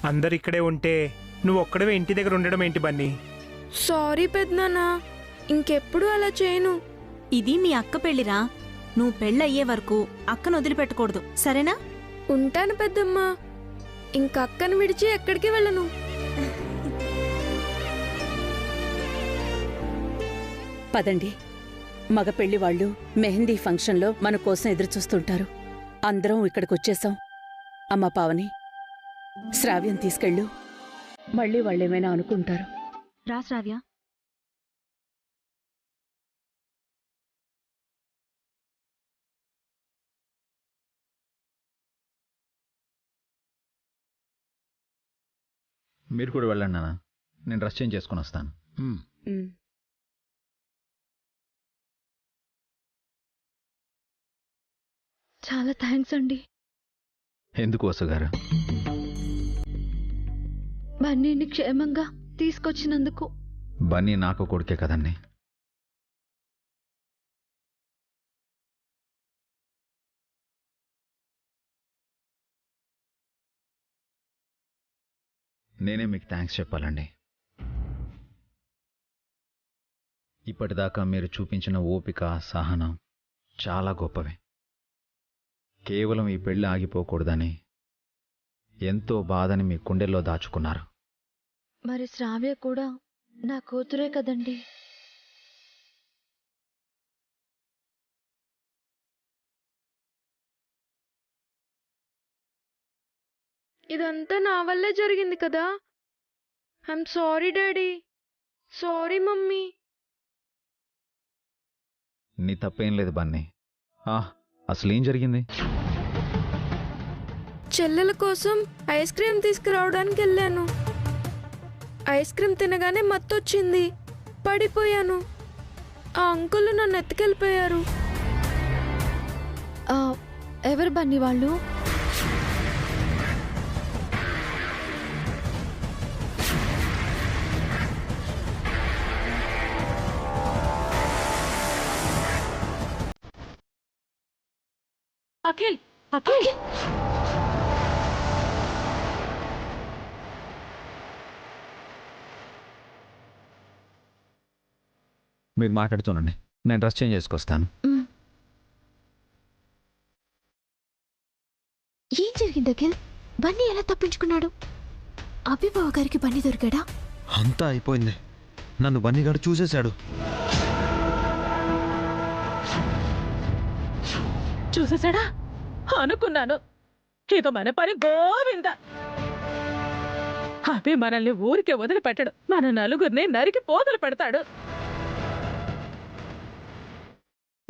అందరు ఇక్కడే ఉంటే నువ్వు ఒక్కడవే ఇంటి దగ్గర ఉండడం ఏంటి బన్నీ? సారీ పెద్దనాన్న, ఇంకెప్పుడు అలా చేయను. ఇది మీ అక్క పెళ్లిరా. నువ్వు పెళ్ళయ్యే వరకు అక్కను వదిలిపెట్టకూడదు, సరేనా? ఉంటాను పెద్దమ్మ, ఇంక అక్కను విడిచి ఎక్కడికి వెళ్ళను. పదండి, మగ పెళ్లి వాళ్ళు మెహందీ ఫంక్షన్లో మన కోసం ఎదురుచూస్తుంటారు. అందరం ఇక్కడికొచ్చేసాం. అమ్మ పావని, శ్రావ్యం తీసుకెళ్ళు. మళ్ళీ వాళ్ళేమైనా అనుకుంటారు. రా శ్రావ్య. మీరు కూడా వెళ్ళండి నాన్న, నేను డ్రెస్ చేంజ్ చేసుకుని వస్తాను. చాలా థ్యాంక్స్ అండి. ఎందుకు వసుగారు? బన్నీని క్షేమంగా తీసుకొచ్చినందుకు. బన్నీ నాకు కొడుకే కదండి. నేనే మీకు థ్యాంక్స్ చెప్పాలండి. ఇప్పటిదాకా మీరు చూపించిన ఓపిక, సహనం చాలా గొప్పవి. కేవలం ఈ పెళ్లి ఆగిపోకూడదని ఎంతో బాధని మీ గుండెల్లో దాచుకున్నారు. మరి శ్రావ్య కూడా నా కూతురే కదండి. ఇదంతా నా వల్లే జరిగింది కదా. I'm sorry daddy, sorry mummy. నీ తప్పేం లేదు బన్నీ. అసలేం జరిగింది? చెల్లెల కోసం ఐస్ క్రీమ్ తీసుకురావడానికి వెళ్ళాను. ఐస్ క్రీమ్ తినగానే మత్తొచ్చింది, పడిపోయాను. ఆ అంకుల్ నన్ను ఎత్తుకెళ్ళిపోయారు. ఎవరు బన్నీ వాళ్ళు? అఖిల్, అఖిల్, మీరు మాట్లాడుతుండండి, నేను డ్రెస్ చేంజ్ చేసుకొస్తాను. ఏం జరిగింది అఖిల్? బన్నీ ఎలా తప్పించుకున్నాడు? అభిబావ గారికి బన్నీ దొరికాడా? అంతా అయిపోయింది. నన్ను బన్నీగాడు చూసేశాడు. చూసేశాడా? అనుకున్నాను, ఇక మన పని గోవింద. అభి మనల్ని ఊరికే వదిలిపెట్టడు, మన నలుగురిని నరికి పోతలు పెడతాడు.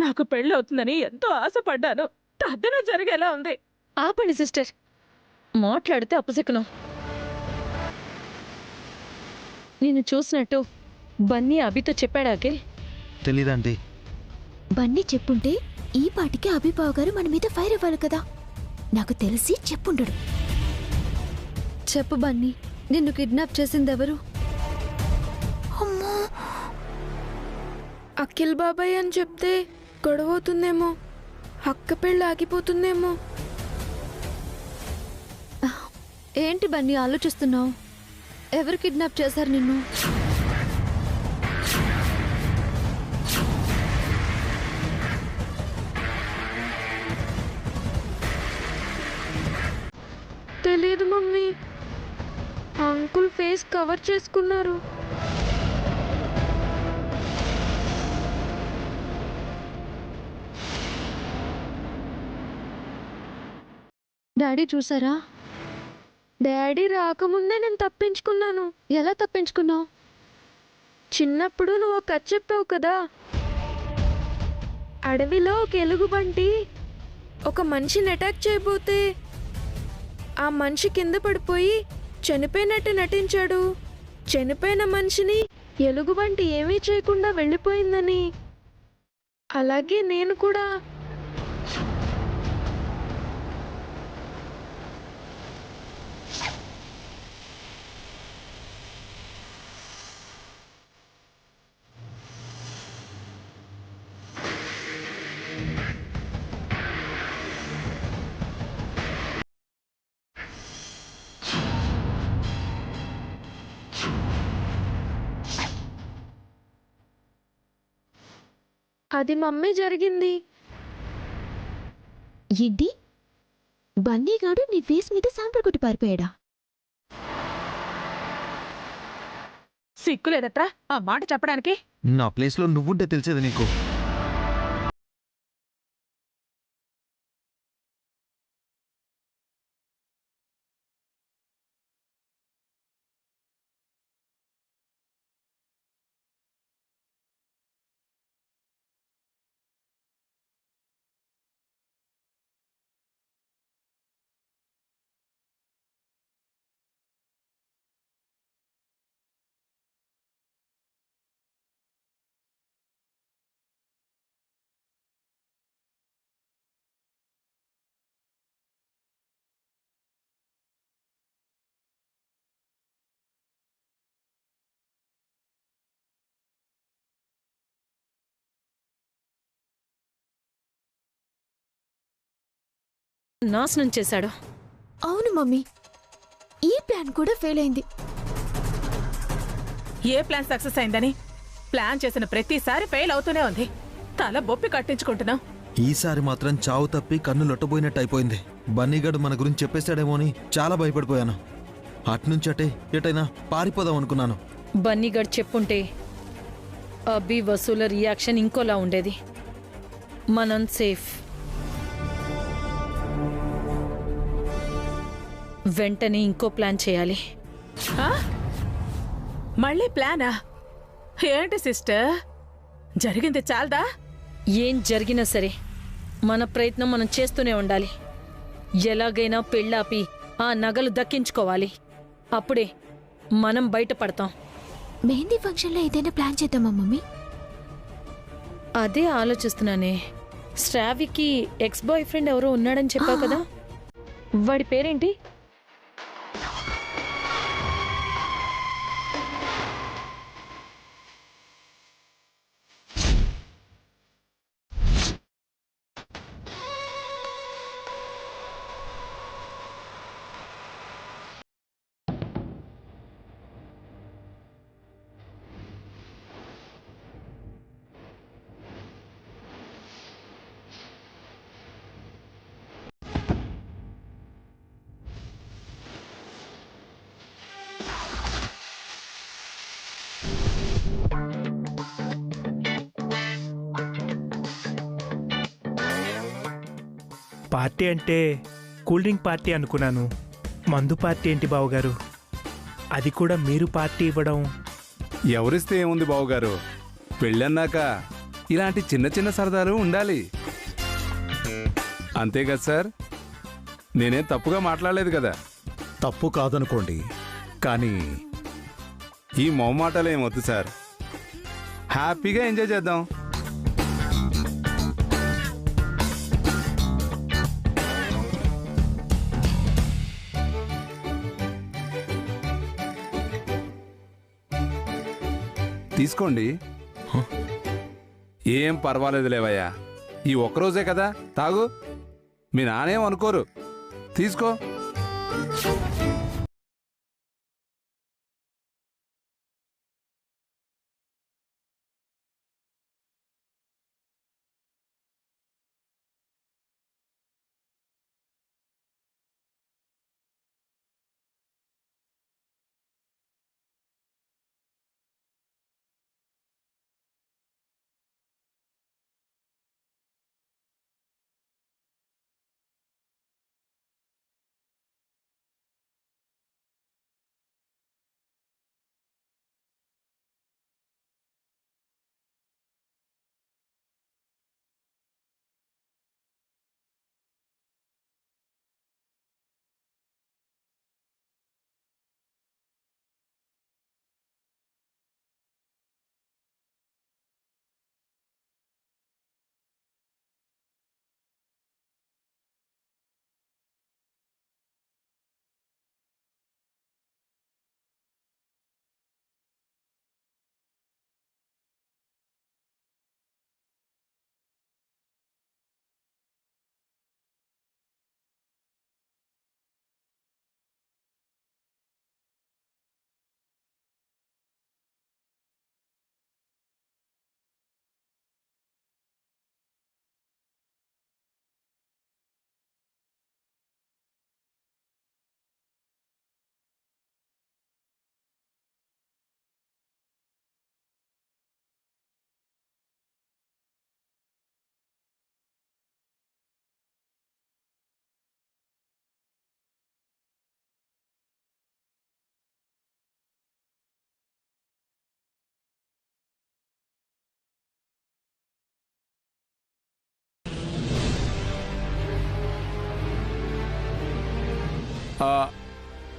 నాకు పెళ్ళవుతుందని ఎంతో ఆశపడ్డాను, తద్దన జరిగేలా ఉంది. ఆపండి సిస్టర్, మాట్లాడితే అపశకునం. నేను చూసినట్టు బన్నీ అభితో చెప్పాడా అఖిల్? తెలీదంటీ. బన్నీ చెప్పుంటే ఈ పాటికి అభిబావ గారు మన మీద ఫైర్ అవ్వాలి కదా. నాకు తెలిసి చెప్పుండడు. చెప్పు బన్నీ, నిన్ను కిడ్నాప్ చేసిందెవరు? అమ్మో, అఖిల్ బాబాయ్ అని చెప్తే గొడవవుతుందేమో, అక్క పెళ్ళి ఆగిపోతుందేమో. ఏంటి బన్నీ ఆలోచిస్తున్నావు? ఎవరు కిడ్నాప్ చేశారు నిన్ను? తెలీదు మమ్మీ, అంకుల్ ఫేస్ కవర్ చేసుకున్నారు. డాడీ చూసారా? డాడీ రాకముందే నేను తప్పించుకున్నాను. ఎలా తప్పించుకున్నావు? చిన్నప్పుడు నువ్వు ఒక కథ చెప్పావు కదా. అడవిలో ఒక ఎలుగుబంటి ఒక మనిషిని అటాక్ చేయబోతే ఆ మనిషి కింద పడిపోయి చనిపోయినట్టు నటించాడు. చనిపోయిన మనిషిని ఎలుగుబంటి ఏమీ చేయకుండా వెళ్ళిపోయిందని. అలాగే నేను కూడా అది మమ్మీ జరిగింది. ఏంటి బన్నీగాడు నీ ఫేస్ మీద శాంపుల్ కొట్టి పారిపోయాడా? సిగ్గులేదట్రా ఆ మాట చెప్పడానికి? నా ప్లేస్లో నువ్వుంటే తెలిసేది నీకు. నాశనం చేశాడు. అవును మమ్మీ, ఈ ప్లాన్ కూడా ఫెయిల్ అయింది. ఏ ప్లాన్ సక్సెస్ అయిందని? ప్లాన్ చేసిన ప్రతిసారి ఫెయిల్ అవుతూనే ఉంది. తల బొప్పి కట్టించుకుంటున్నాం. ఈసారి మాత్రం చావు తప్పి కన్ను లొట్టబోయినట్టు అయిపోయింది. బన్నీగాడు మన గురించి చెప్పేశాడేమో అని చాలా భయపడిపోయాను. అట్నుంచి అటే ఎటైనా పారిపోదాం అనుకున్నాను. బన్నీగడ్ చెప్పుంటే అభి వసూల రియాక్షన్ ఇంకోలా ఉండేది. మనం సేఫ్. వెంటనే ఇంకో ప్లాన్ చేయాలి. ఆ? మళ్ళీ ప్లానా? ఏంటి సిస్టర్, జరిగింది చాలదా? ఏం జరిగినా సరే మన ప్రయత్నం మనం చేస్తూనే ఉండాలి. ఎలాగైనా పెళ్ళాపి ఆ నగలు దక్కించుకోవాలి. అప్పుడే మనం బయటపడతాం. మెహందీ ఫంక్షన్లో ఏదైనా ప్లాన్ చేద్దామా మమ్మీ? అదే ఆలోచిస్తున్నానే. శ్రావికి ఎక్స్ బాయ్ ఫ్రెండ్ ఎవరో ఉన్నాడని చెప్పావు కదా, వాడి పేరేంటి? పార్టీ అంటే కూల్ డ్రింక్ పార్టీ అనుకున్నాను. మందు పార్టీ ఏంటి బావగారు? అది కూడా మీరు పార్టీ ఇవ్వడం. ఎవరిస్తే ఏముంది బావుగారు, పెళ్ళన్నాక ఇలాంటి చిన్న చిన్న సరదాలు ఉండాలి. అంతే కదా సార్? నేనేం తప్పుగా మాట్లాడలేదు కదా? తప్పు కాదనుకోండి, కానీ ఈ మొహమాటాలు ఏమొద్దు సార్. హ్యాపీగా ఎంజాయ్ చేద్దాం. తీసుకోండి. ఏం పర్వాలేదు లేవయ్యా, ఈ ఒక్కరోజే కదా, తాగు. మీ నానేం అనుకోరు. తీసుకో.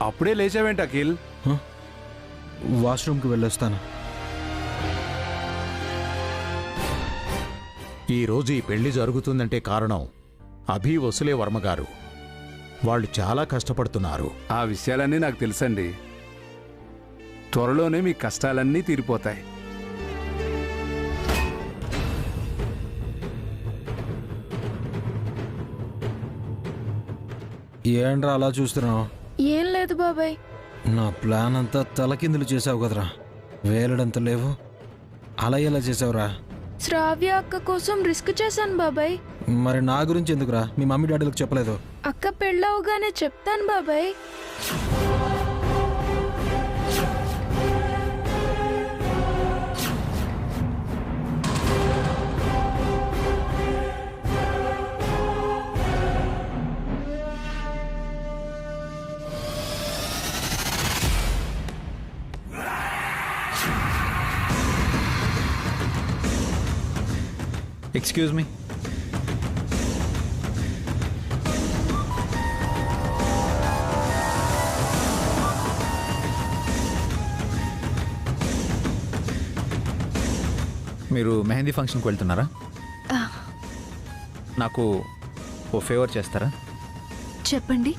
అప్పుడే లేచావేంటి అఖిల్? వాష్రూమ్కి వెళ్ళొస్తాను. ఈరోజు ఈ పెళ్లి జరుగుతుందంటే కారణం అభి వసులే వర్మగారు. వాళ్ళు చాలా కష్టపడుతున్నారు. ఆ విషయాలన్నీ నాకు తెలుసండి. త్వరలోనే మీ కష్టాలన్నీ తీరిపోతాయి. ఏంట్రా అలా చూస్తున్నావు? ఏం లేదు బాబాయ్. నా ప్లాన్ అంతా తలకిందులు చేసావు కదరా. వేలడంత లేవు, అలా ఎలా చేసావురా? శ్రావ్య అక్క కోసం రిస్క్ చేశాను బాబాయ్. మరి నా గురించి ఎందుకురా మీ మమ్మీ డాడీలకు చెప్పలేదు? అక్క పెళ్ళవగానే చెప్తాను బాబాయ్. Excuse me. మీరు మెహందీ ఫంక్షన్కి వెళ్తున్నారా? నాకు ఓ ఫేవర్ చేస్తారా? చెప్పండి.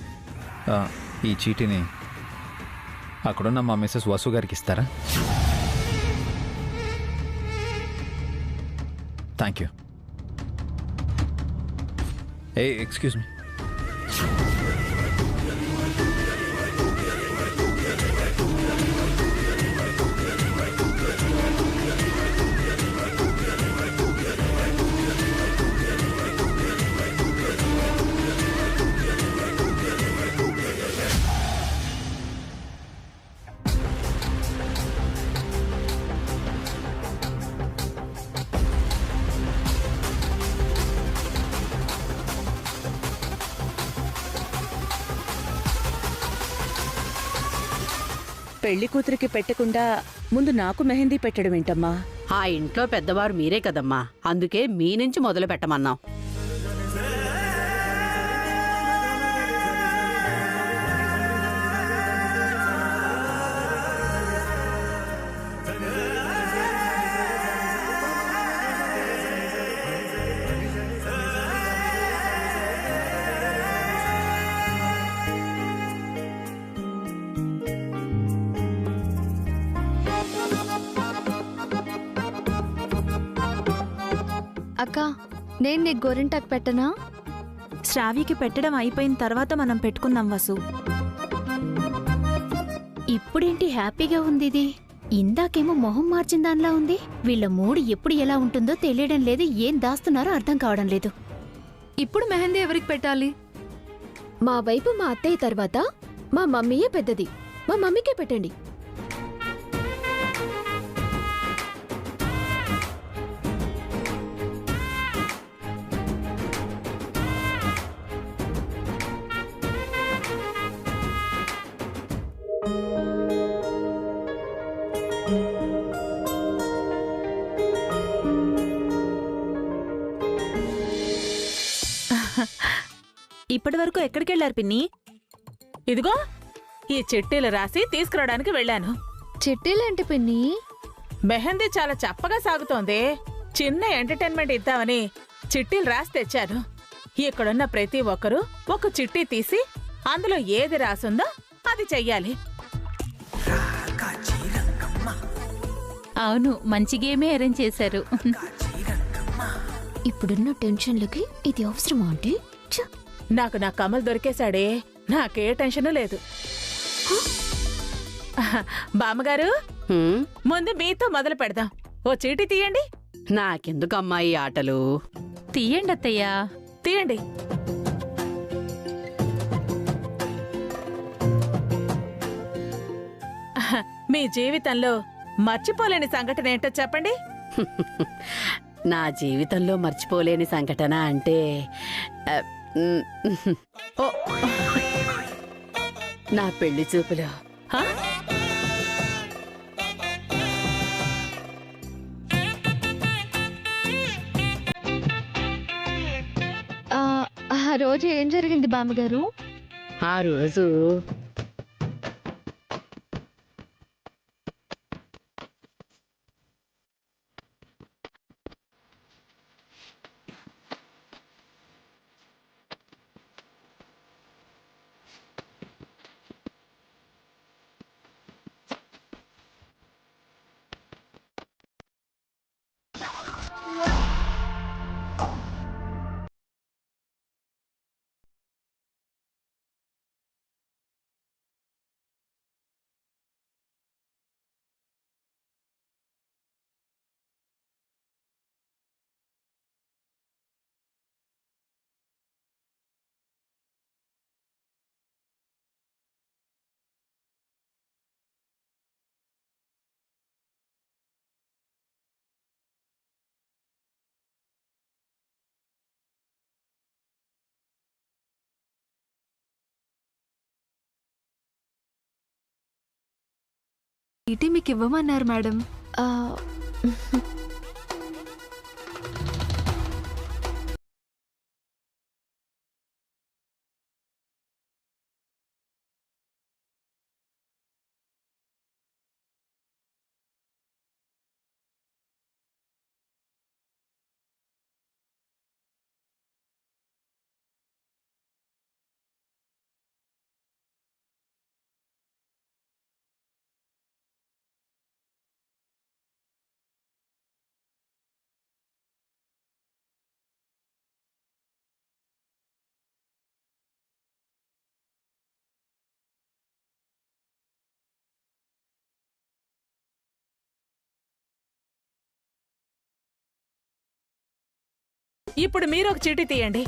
ఈ చీటీని అక్కడున్న మా మిస్సెస్ వసు గారికి ఇస్తారా? Thank you. A excuse me. పెళ్లి కూతురికి పెట్టకుండా ముందు నాకు మెహందీ పెట్టడం ఏంటమ్మా? ఆ ఇంట్లో పెద్దవారు మీరే కదమ్మా, అందుకే మీ నుంచి మొదలు పెట్టమన్నాం. అక్క, నేను నీకు గోరింటాకు పెట్టనా? శ్రావ్యకి పెట్టడం అయిపోయిన తర్వాత మనం పెట్టుకుందాం వసు. ఇప్పుడేంటి హ్యాపీగా ఉంది ఇది? ఇందాకేమో మొహం మార్చిన దానిలా ఉంది. వీళ్ళ మూడు ఎప్పుడు ఎలా ఉంటుందో తెలియడం లేదు. ఏం దాస్తున్నారో అర్థం కావడం లేదు. ఇప్పుడు మెహందీ ఎవరికి పెట్టాలి? మా వైపు మా అత్తయ్య తర్వాత మా మమ్మీయే పెద్దది. మా మమ్మీకే పెట్టండి. ఇప్పటి వరకు ఎక్కడికెళ్లారు పిన్ని? ఇదిగో ఈ చిట్టీలు రాసి తీసుకురావడానికి వెళ్ళాను. చిట్టీలేంటి పిన్ని? మెహందీ చాలా చప్పగా సాగుతోంది. చిన్న ఎంటర్టైన్మెంట్ ఇద్దామని చిట్టీలు రాసి తెచ్చాను. ఇక్కడున్న ప్రతి ఒక్కరూ ఒక చిట్టి తీసి అందులో ఏది రాసుందో అది చెయ్యాలి. అవును, మంచి గేమే అరేంజ్ చేశారు. ఇప్పుడున్న టెన్షన్లకి ఇది అవసరమా అంటే? నాకు నా కమల్ దొరికేశాడే, నాకే టెన్షన్ లేదు. బామ్మగారు, ముందు మీతో మొదలు పెడదాం. ఓ చీటీ తీయండి. నాకెందుకమ్మా ఈ ఆటలు? తీయండి అత్తయ్యా, తీయండి. మీ జీవితంలో మర్చిపోలేని సంఘటన ఏంటో చెప్పండి. నా జీవితంలో మర్చిపోలేని సంఘటన అంటే ఓ, నా పెళ్లి చూపులు. హా? ఆ రోజు ఏం జరిగింది బామ్మగారు? ఆ రోజు చీటీ మీకు ఇవ్వమన్నారు మేడం. ఇప్పుడు మీరు ఒక చీటీ తీయండి.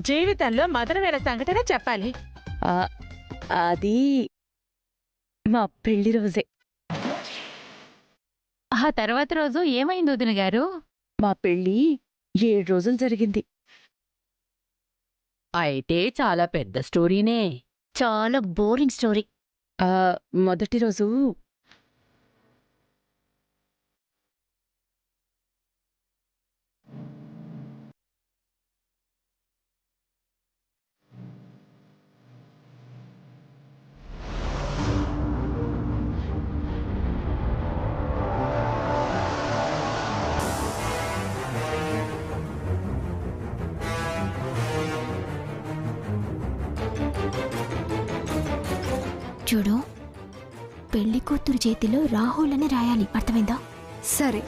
జీవితంలో మధురమైన సంఘటన చెప్పాలి. అది మా పెళ్లి రోజే. ఆ తర్వాత రోజు ఏమైంది వదిన గారు? మా పెళ్లి 7 రోజులు జరిగింది. అయితే చాలా పెద్ద స్టోరీనే. చాలా బోరింగ్ స్టోరీ. మొదటి రోజు చూడు, పెళ్లి కూతురు చేతిలో రాహుల్ అని రాయాలి, అర్థమైందా? సరే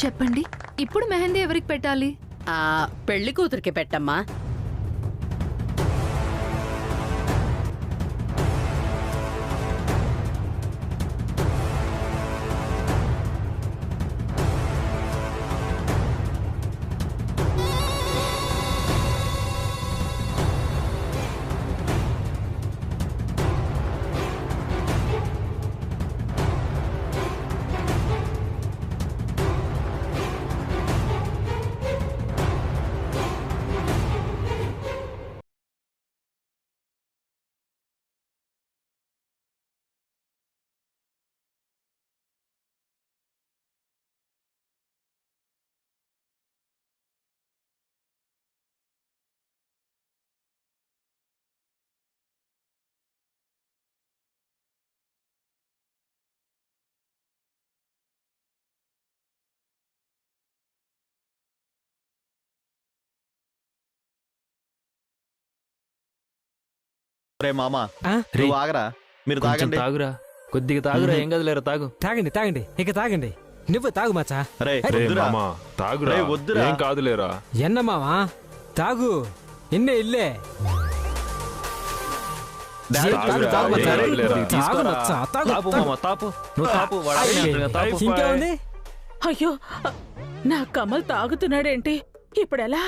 చెప్పండి, ఇప్పుడు మెహందీ ఎవరికి పెట్టాలి? పెళ్లి కూతురికి పెట్టమ్మా. రే మామా, నువ్వు ఆగరా, మీరు తాగండి. తాగురా, కొద్దిగా తాగురా, ఏం కదలేరా, తాగు. తాగండి తాగండి, ఇక తాగండి. నువ్వు తాగు మచ్చా. తాగురా, వద్దురా, ఏం కాదులేరా. ఎన్న మావా తాగు, ఇన్నే ఇల్లే. అయ్యో, నా కమల్ తాగుతున్నాడేంటి ఇప్పుడెలా?